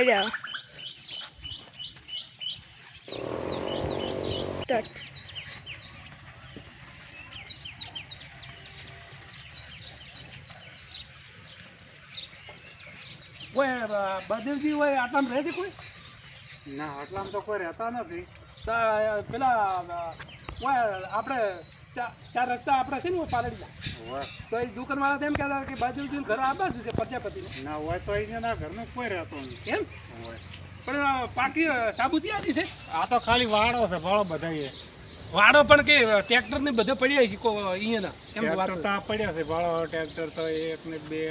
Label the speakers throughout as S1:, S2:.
S1: થઈ જાવ સ્ટાર્ટ
S2: કોઈ બહાદુરજી હોય આટલામાં રહે છે કોઈ?
S3: ના આટલામાં તો કોઈ રહેતા નથી.
S2: પેલા આપણે ચાર રસ્તા આપણે છે ને પાલડીયા,
S3: હોય
S2: તો એ દુકાનવાળા એમ કહેતા કે બાજુજી ઘર આ બાજુ છે પ્રજાપતિ
S3: ના હોય તો અહીંના ઘરનું કોઈ રહેતો નથી.
S2: એમ
S3: હોય
S2: પણ પાકી સાબુતી આજી છે
S3: આ તો ખાલી વાડો છે ભાળો બધા
S2: વાડો પણ કે ટ્રેક્ટર ને બધે પડ્યા છે અહીંયાના એમ વાત
S3: ટ્રેક્ટર તો આ પડ્યા છે ભાળો ટ્રેક્ટર તો એક ને બે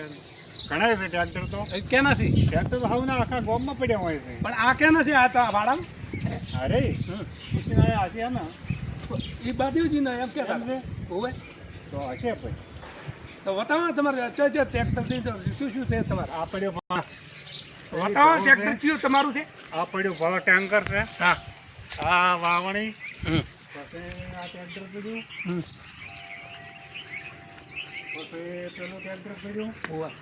S3: ઘણા છે ટ્રેક્ટર તો.
S2: કેના છે
S3: ટ્રેક્ટર તો હવે આખા ગામમાં પડ્યા હોય છે.
S2: પણ આ કેના છે આ તો વાડામાં
S3: અરે પૂછીને આયા હશે ને
S2: એ બાજુજી ને એમ કહેતા
S3: એમ છે?
S2: હોય
S3: તો હશે ભાઈ.
S2: તો બતાવો તમારે ટ્રેક્ટર છે તો શું શું છે તમારે
S3: આ પડ્યો
S2: બતાવો ટ્રેક્ટર કયું તમારું છે?
S3: આ પડ્યું ભાળો ટેન્કર છે.
S2: હા
S3: આ વાવણી
S2: હમ
S3: પછી આ ટ્રેક્ટર પડ્યું
S2: હમ
S3: પછી પેલું ટ્રેક્ટર પડ્યું.
S2: હોવા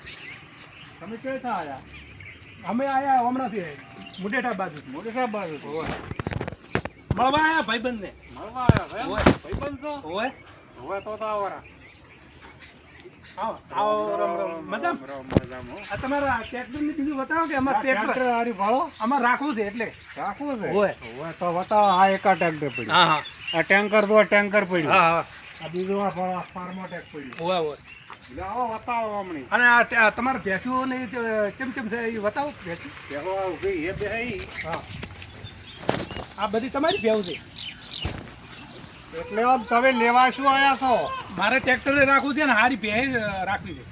S3: તમે ક્યાંથી આવ્યા?
S2: અમે આયા હમણાંથી મુડેઠા બાજુ
S3: મોટી સાહેબ બાજુ
S2: મળવા આયા ભાઈબંધને
S3: મળવા આવ્યા
S2: હોય.
S3: ભાઈબંધ છો?
S2: હોય
S3: હવે તો આવરા.
S2: આવો આવો રમ રમ મજામાં? આ તમારા ટ્રેક્ટર ની બીજું બતાવો કે અમારે ટ્રેક્ટર
S3: હારી ભાળો
S2: અમારે રાખવું છે એટલે
S3: રાખવું છે.
S2: હોય.
S3: હવે તો બતાવો. આ એક ટ્રેક્ટર પડ્યું.
S2: હા હા
S3: આ ટેન્કર દો ટેન્કર પડ્યું.
S2: હા હા
S3: આ બીજું આ ભાળો ફાર્મોટેક પડ્યું.
S2: હોય હોય
S3: એટલે આવો બતાવો હમણી.
S2: અને આ તમારા ભેંસુઓ ને કેમ કેમ છે એ બતાવો ભેંસું.
S3: બેહો આ ઊભી એ બેહી.
S2: હા આ બધી તમારી ભેવું છે.
S3: એટલે આમ તમે લેવા શું આયા છો?
S2: મારે ટ્રેક્ટરે રાખવું છે ને હારી ભેંસ રાખવી છે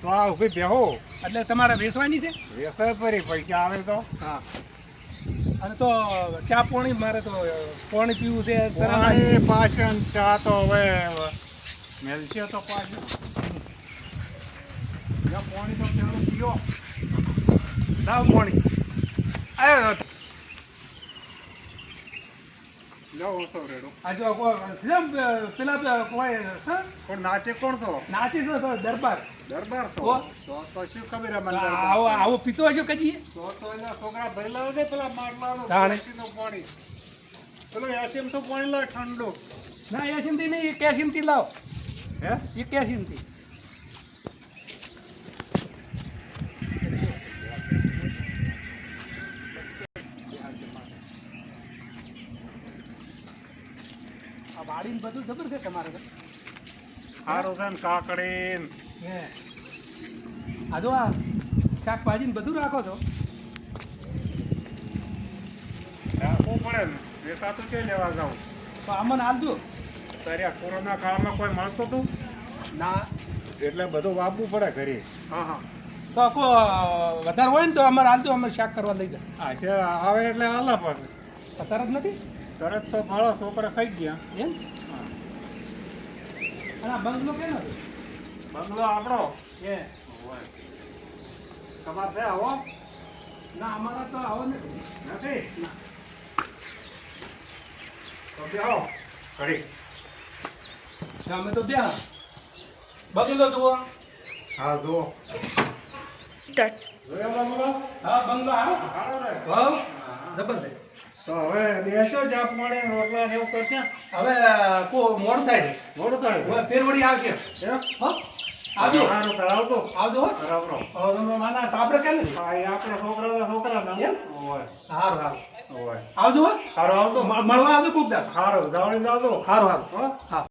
S3: તો આ ઊભી બેહો.
S2: એટલે તમારે વેચવાની છે.
S3: વેસાય પરી પૈસા આવે તો.
S2: હા અને તો ચા પાણી મારે તો પાણી પીવું છે
S3: પાણી પાછળ ચા તો હવે મેલશે તો પાછું. પાણી તો પેલું પીઓ.
S2: લાવ પાણી
S3: જાઓ તો રેડો.
S2: આ જો પેલા કોઈ સર
S3: પણ નાચે કોણ તો?
S2: નાચી તો દરબાર
S3: દરબાર તો.
S2: ઓ.
S3: તો શું ખબર હે મને દરબાર?
S2: આવો આવો પીતો હશો કદી.
S3: તો એના છોકરા ભરી લાવે છે પેલા માટલાનું
S2: તાણે.
S3: એસીનું પાણી. પેલો એસીમ તો પાણી લાવે ઠંડુ.
S2: ના એસીમથી નહીં એ કેસીમથી લાવો.
S3: હે?
S2: એ કેસીમથી આ વાડીને બધું જબર છે તમારે તો.
S3: સારું છે ને કાકડી ને.
S2: હે આ જો આ શાકભાજી ને બધું રાખો છો.
S3: રાખવું પડે ને. વેચાતું ક્યાં લેવા જાઉં?
S2: તો આમાં હાલજો.
S3: તારે આ કોરોના કાળમાં કોઈ મળતું હતું
S2: ના
S3: એટલે બધું વાપવું પડે ઘરે.
S2: હા હા તો વધારે હોય ને તો અમારે હાલજો અમે શાક કરવા લઈ જાય.
S3: આ છે આવે એટલે આલા પાસે
S2: તરત નથી
S3: તરત તો ભાળો છોકરા ખાઈ ગયા.
S2: એમ.
S3: હા.
S2: અને આ બંગલો કેમ હતો?
S3: બંગલો આપણો.
S2: એ
S3: તમારે છે આવો?
S2: ના અમારા તો આવો નથી.
S3: નથી? તો બેહો ઘડી.
S2: અમે તો બે બંગલો જુઓ.
S3: હા જુઓ.
S1: સ્ટાર્ટ
S3: જોયો બંગલો?
S2: હા બંગલો હા
S3: સારો છે.
S2: વાવ જબરદસ્ત.
S3: તો હવે બેસો ચા પાણી રોટલા ને એવું કરશે.
S2: હવે મોડું થાય છે.
S3: મોડું થાય
S2: હવે ફેરવડી આવશે.
S3: એમ?
S2: હો આવજો
S3: સારું તો આવતો.
S2: આવજો હો.
S3: બરાબર.
S2: હવે તમે માના ટાબરે કેમ નથી?
S3: હા એ આપણે છોકરા ના.
S2: એમ?
S3: હોય
S2: સારું સારું
S3: હોય.
S2: આવજો હો.
S3: સારું આવતો.
S2: મળવા આવજો કોક દાડો.
S3: સારું જાવણી જાવતો.
S2: સારું સારું હા